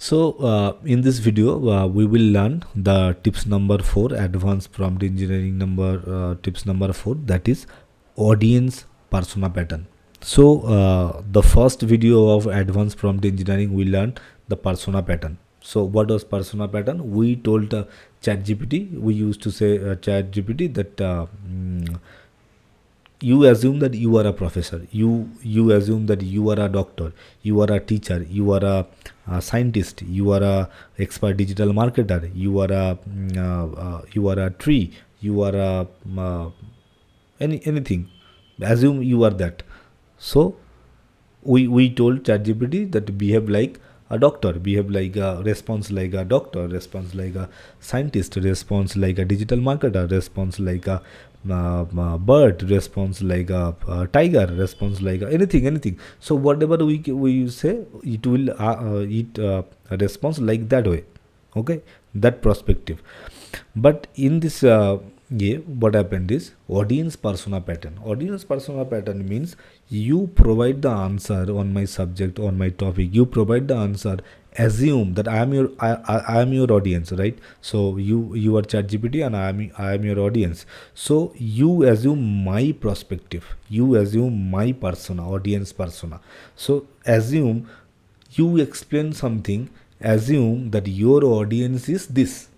In this video, we will learn the tips number 4, advanced prompt engineering tips number 4, that is audience persona pattern. The first video of advanced prompt engineering, we learned the persona pattern. So what was persona pattern? We told ChatGPT, we used to say ChatGPT that you assume that you are a professor, you assume that you are a doctor, you are a teacher, you are a scientist, you are a expert digital marketer, you are a tree, you are a anything. Assume you are that. So we told ChatGPT that behave like a doctor, behave like a response like a doctor, response like a scientist, response like a digital marketer, response like a bird, response like a tiger, response like anything. So whatever we say, it will response like that way. Okay, that perspective. But in this what happened is audience persona pattern. Audience persona pattern means you provide the answer on my subject, on my topic. You provide the answer. Assume that I am your audience, right? So you are ChatGPT and I am your audience. So you assume my perspective. You assume my persona, audience persona. So assume you explain something. Assume that your audience is this.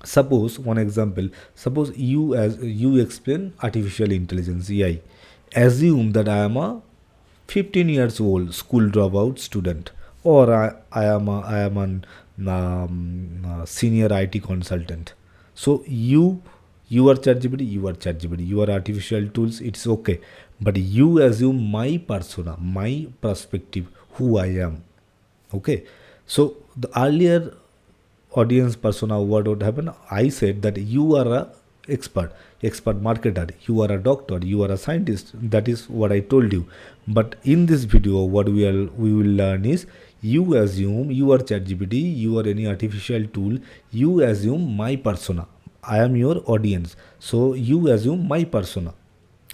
Suppose one example, suppose you explain artificial intelligence, AI. Assume that I am a 15 years old school dropout student, or I am an senior IT consultant. So you are ChatGPT, you are artificial tools, it's okay, but you assume my persona, my perspective, who I am. Okay, so the earlier audience persona, what would happen? I said that you are a expert marketer, you are a doctor, you are a scientist. That is what I told you. But in this video, what we will learn is you assume you are ChatGPT, you are any artificial tool, you assume my persona, I am your audience, so you assume my persona.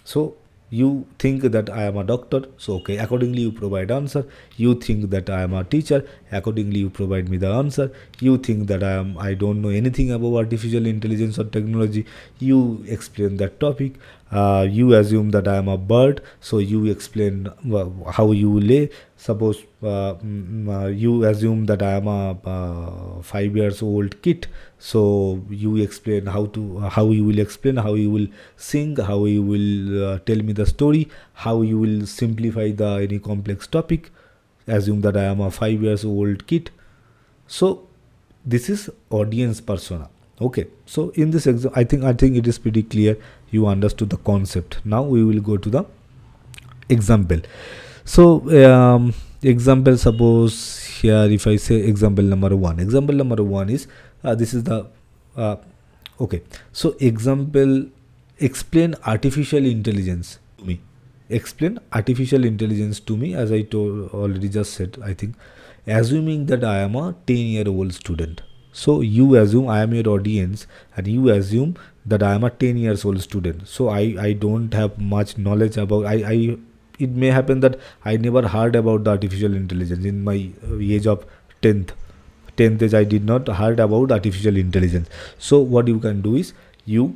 So you think that I am a doctor, so okay, accordingly you provide answer. You think that I am a teacher, accordingly you provide me the answer. You think that I don't know anything about artificial intelligence or technology, you explain that topic. You assume that I am a bird, so you explain how you lay. Suppose you assume that I am a 5 years old kid, so you explain how you will explain, how you will sing, how you will tell me the story, how you will simplify the any complex topic. Assume that I am a 5 years old kid. So this is audience persona. Okay, so in this I think it is pretty clear, you understood the concept. Now we will go to the example. So example, suppose here if I say example number 1, example number 1 is this is the okay, so example, explain artificial intelligence to me. Explain artificial intelligence to me, as I told already just said, I think. Assuming that I am a 10-year-old student. So you assume I am your audience, and you assume that I am a 10 years old student. So I don't have much knowledge about I it may happen that I never heard about the artificial intelligence in my age of 10th age. I did not heard about artificial intelligence. So what you can do is you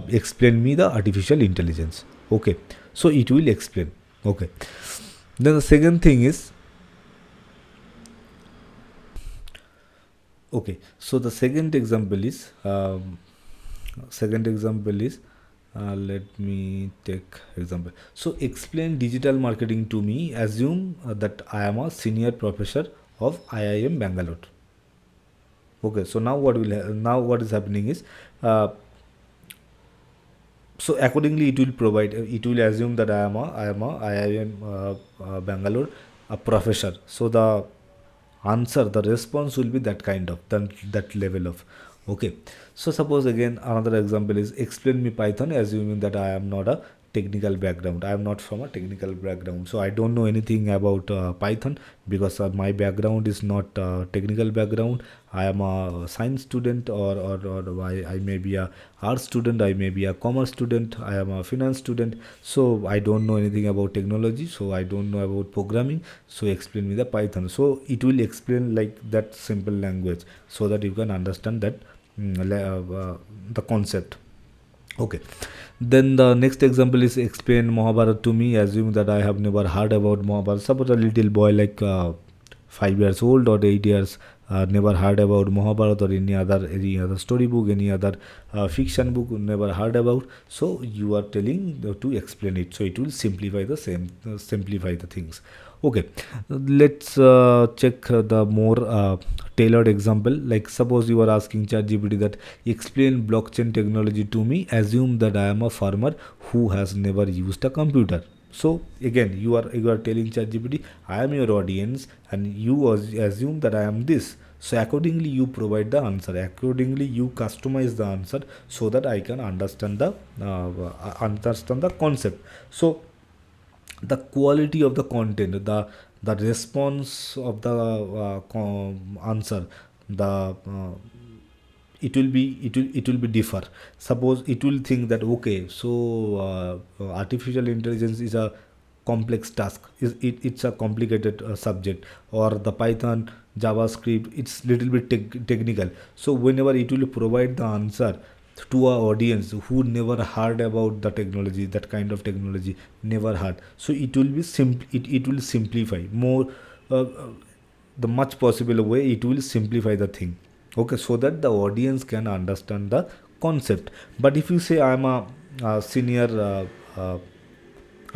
explain me the artificial intelligence. Okay, so it will explain. Okay, then the second thing is, okay, so the second example is let me take example. So explain digital marketing to me. Assume that I am a senior professor of IIM Bangalore. Okay, so now what is happening is so accordingly it will assume that I am a IIM Bangalore a professor. So the response will be that kind of that level of. Okay, so suppose again another example is explain me Python, assuming that I am not a technical background. I am not from a technical background, so I don't know anything about Python, because my background is not technical background. I am a science student, or I may be a art student, I may be a commerce student, I am a finance student. So I don't know anything about technology, so I don't know about programming. So explain me the Python. So it will explain like that simple language, so that you can understand that the concept. Okay. Then the next example is explain Mahabharata to me. Assume that I have never heard about Mahabharata. Suppose a little boy like 5 years old or 8 years never heard about Mahabharata or any other storybook, any other fiction book, never heard about. So you are telling to explain it. So it will simplify the things. Okay, let's check the more tailored example. Like suppose you are asking ChatGPT that explain blockchain technology to me. Assume that I am a farmer who has never used a computer. So again, you are telling ChatGPT, I am your audience, and you assume that I am this. So accordingly, you provide the answer. Accordingly, you customize the answer so that I can understand the concept. So the quality of the content, the response of the answer, the it will be differ. Suppose it will think that okay, so artificial intelligence is a complex task, it's a complicated subject, or the Python, JavaScript, it's little bit technical. So whenever it will provide the answer to our audience who never heard about the technology, that kind of technology, never heard, so it will be it will simplify more, the much possible way it will simplify the thing. Okay, so that the audience can understand the concept. But if you say I'm a senior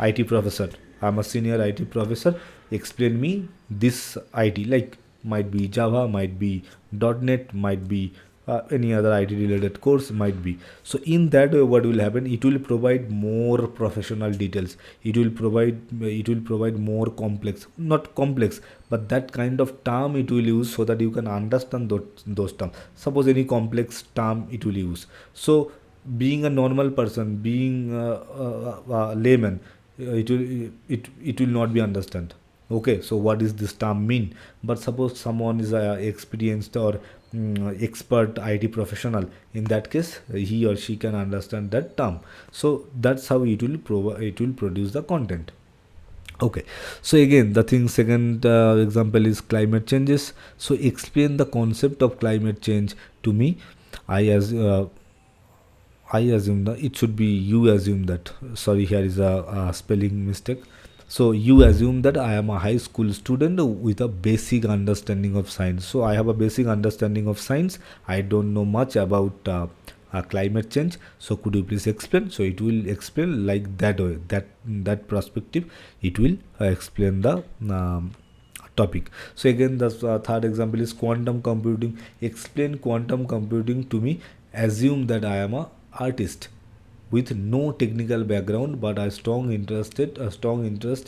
IT professor, I'm a senior IT professor, explain me this IT, like might be Java, might be .NET, might be any other IT related course, might be. So in that way, what will happen? It will provide more professional details. It will provide more complex, not complex, but that kind of term it will use so that you can understand those terms. Suppose any complex term it will use. So being a normal person, being a layman, it will not be understand. Okay, so what does this term mean? But suppose someone is a experienced or expert IT professional, in that case he or she can understand that term. So that's how it will produce the content. Okay, so again the thing, second example is climate changes. So explain the concept of climate change to me. I as uh, I assume that it should be you assume that. Sorry, here is a spelling mistake. So you assume that I am a high school student with a basic understanding of science. So I have a basic understanding of science. I don't know much about climate change. So could you please explain? So it will explain like that way. That perspective, it will explain the topic. So again, the third example is quantum computing. Explain quantum computing to me. Assume that I am a artist with no technical background, but a strong interest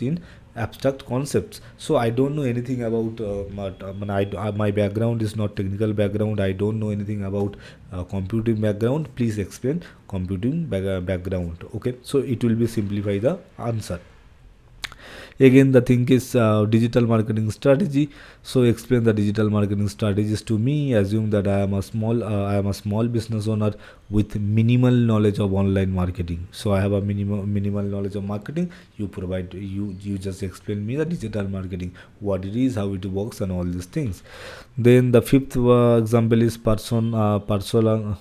in abstract concepts. So I don't know anything about my background is not technical background. I don't know anything about computing background. Please explain computing background. Okay, so it will be simplify the answer. Again, the thing is digital marketing strategy. So explain the digital marketing strategies to me. Assume that I am a small business owner with minimal knowledge of online marketing. So I have a minimal knowledge of marketing. You just explain me the digital marketing, what it is, how it works, and all these things. Then the fifth example is personal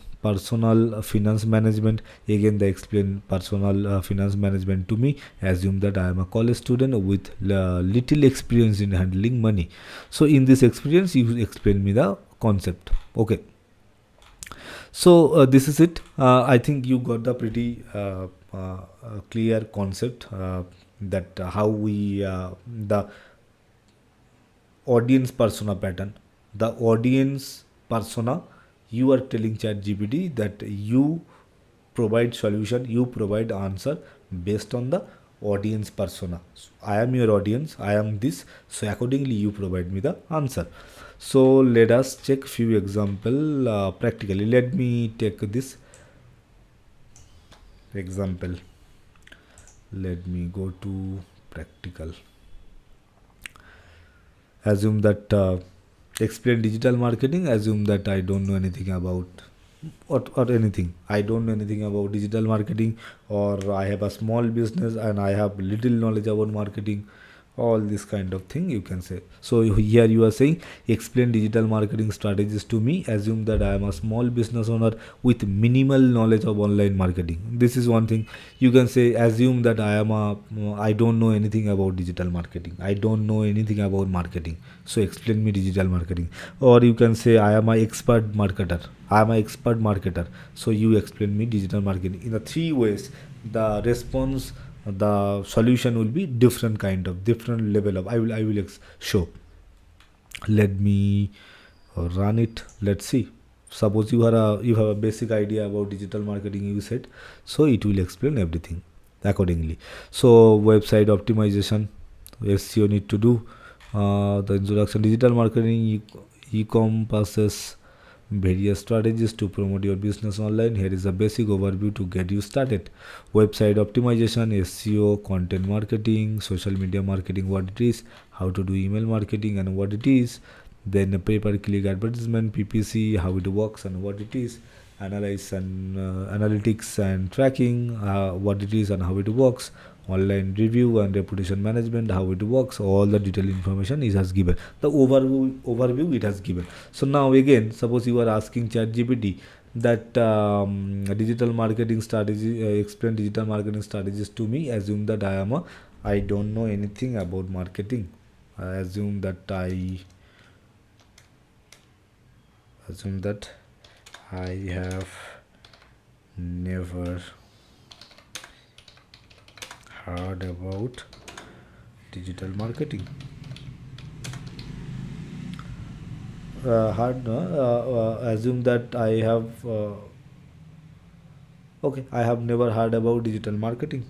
finance management. Again, they explain personal finance management to me. Assume that I am a college student with little experience in handling money. So in this experience, you explain me the concept. Okay, so this is it. I think you got the pretty clear concept, that how we the audience persona pattern. The audience persona, you are telling ChatGPT that you provide solution, you provide answer based on the audience persona. So I am your audience, I am this, so accordingly you provide me the answer. So let us check few example practically. Let me take this example. Let me go to practical. Assume that explain digital marketing. Assume that I don't know anything about or anything. I don't know anything about digital marketing, or I have a small business and I have little knowledge about marketing. All this kind of thing you can say. So here you are saying explain digital marketing strategies to me. Assume that I am a small business owner with minimal knowledge of online marketing. This is one thing. You can say assume that I don't know anything about digital marketing. I don't know anything about marketing. So explain me digital marketing. Or you can say I am an expert marketer. I am an expert marketer. So you explain me digital marketing. In the three ways, the response, the solution will be different kind of different level of. I will show. Let me run it. Let's see. Suppose you have a basic idea about digital marketing, you said, so it will explain everything accordingly. So website optimization, SEO need to do. The introduction, digital marketing encompasses various strategies to promote your business online. Here is a basic overview to get you started. Website optimization, SEO, content marketing, social media marketing, what it is, how to do email marketing and what it is, then a pay-per-click advertisement, PPC, how it works and what it is, analyze and analytics and tracking, what it is and how it works, online review and reputation management, how it works. All the detailed information it has given. The overview it has given. So now again, suppose you are asking ChatGPT that digital marketing strategy, explain digital marketing strategies to me. Assume that I don't know anything about marketing. Assume that I have never heard about digital marketing. Assume that I have never heard about digital marketing.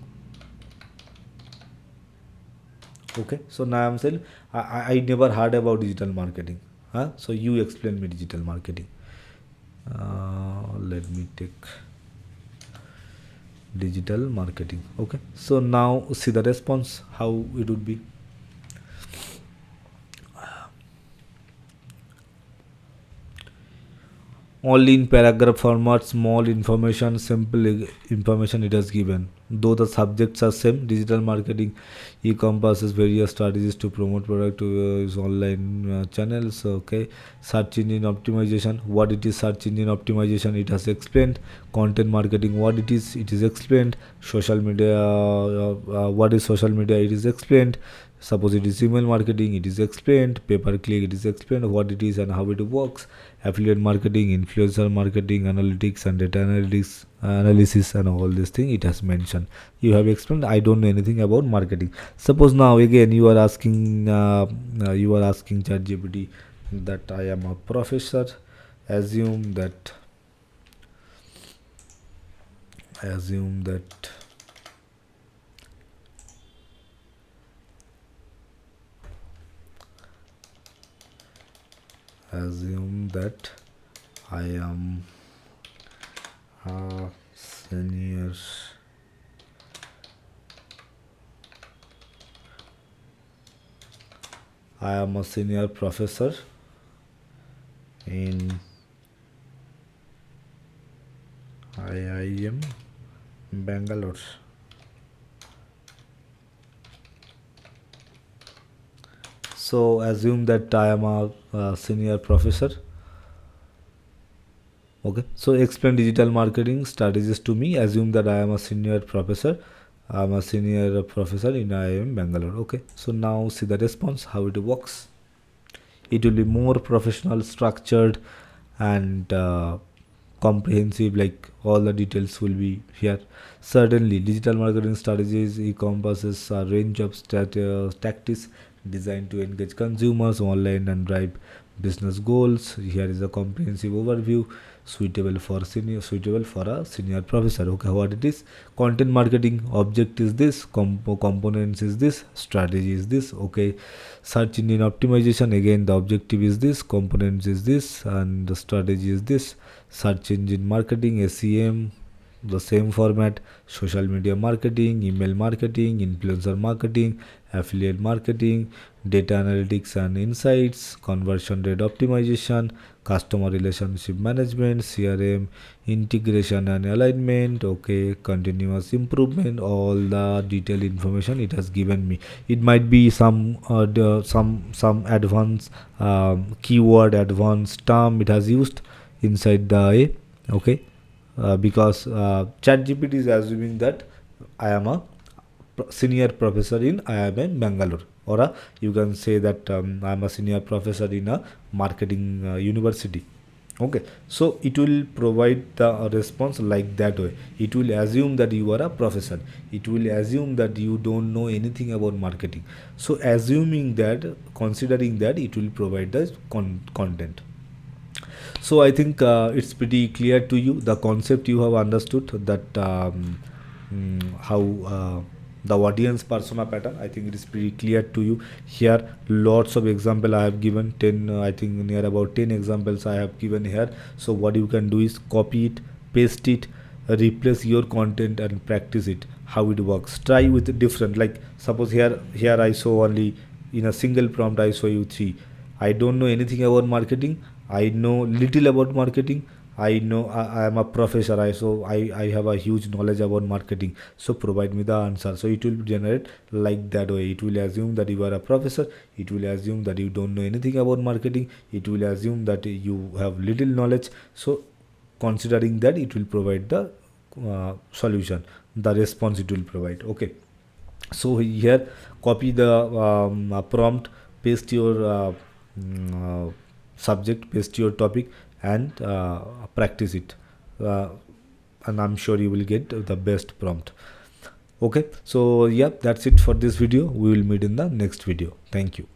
Okay, so now I'm saying I never heard about digital marketing. So you explain me digital marketing. Let me take digital marketing. Okay, so now see the response, how it would be. Only in paragraph format, small information, simple information it has given. Though the subjects are same, digital marketing encompasses various strategies to promote product to use online channels. Okay, search engine optimization. What it is, search engine optimization, it has explained. Content marketing, what it is explained. Social media, what is social media, it is explained. Suppose it is email marketing, it is explained. Pay per click, it is explained what it is and how it works. Affiliate marketing, influencer marketing, analytics and data analytics analysis and all these things it has mentioned. You have explained. I don't know anything about marketing. Suppose now again you are asking ChatGPT that I am a professor. Assume that assume that assume that I am a senior professor in IIM Bangalore. So assume that I am a senior professor. Okay, so explain digital marketing strategies to me. Assume that I am a senior professor. I am a senior professor in IIM Bangalore. Okay, so now see the response, how it works. It will be more professional, structured, and comprehensive. Like all the details will be here. Certainly, digital marketing strategies encompasses a range of tactics designed to engage consumers online and drive business goals. Here is a comprehensive overview suitable for a senior professor. Okay, what it is, content marketing, object is this, components is this, strategy is this. Okay, search engine optimization, again the objective is this, components is this, and the strategy is this. Search engine marketing, SEM, the same format: social media marketing, email marketing, influencer marketing, affiliate marketing, data analytics and insights, conversion rate optimization, customer relationship management, CRM, integration and alignment, okay, continuous improvement. All the detailed information it has given me. It might be some advanced keyword, advanced term it has used inside the A, okay. Because ChatGPT is assuming that I am a senior professor in IIM in Bangalore, or you can say that I am a senior professor in a marketing university. Okay, so it will provide the response like that way. It will assume that you are a professor. It will assume that you don't know anything about marketing. So assuming that, considering that, it will provide the content. So I think it's pretty clear to you the concept. You have understood that how the audience persona pattern. I think it is pretty clear to you. Here lots of example I have given, 10 I think near about 10 examples I have given here. So what you can do is copy it, paste it, replace your content and practice it, how it works. Try with different, like suppose here I saw only in a single prompt I show you three. I don't know anything about marketing. I know little about marketing. I know I am a professor. I have a huge knowledge about marketing. So provide me the answer. So it will generate like that way. It will assume that you are a professor. It will assume that you don't know anything about marketing. It will assume that you have little knowledge. So considering that, it will provide the solution, the response it will provide. Okay, so here copy the prompt, paste your subject, paste your topic, and practice it, uh, and I'm sure you will get the best prompt. Okay, so yeah, that's it for this video. We will meet in the next video. Thank you.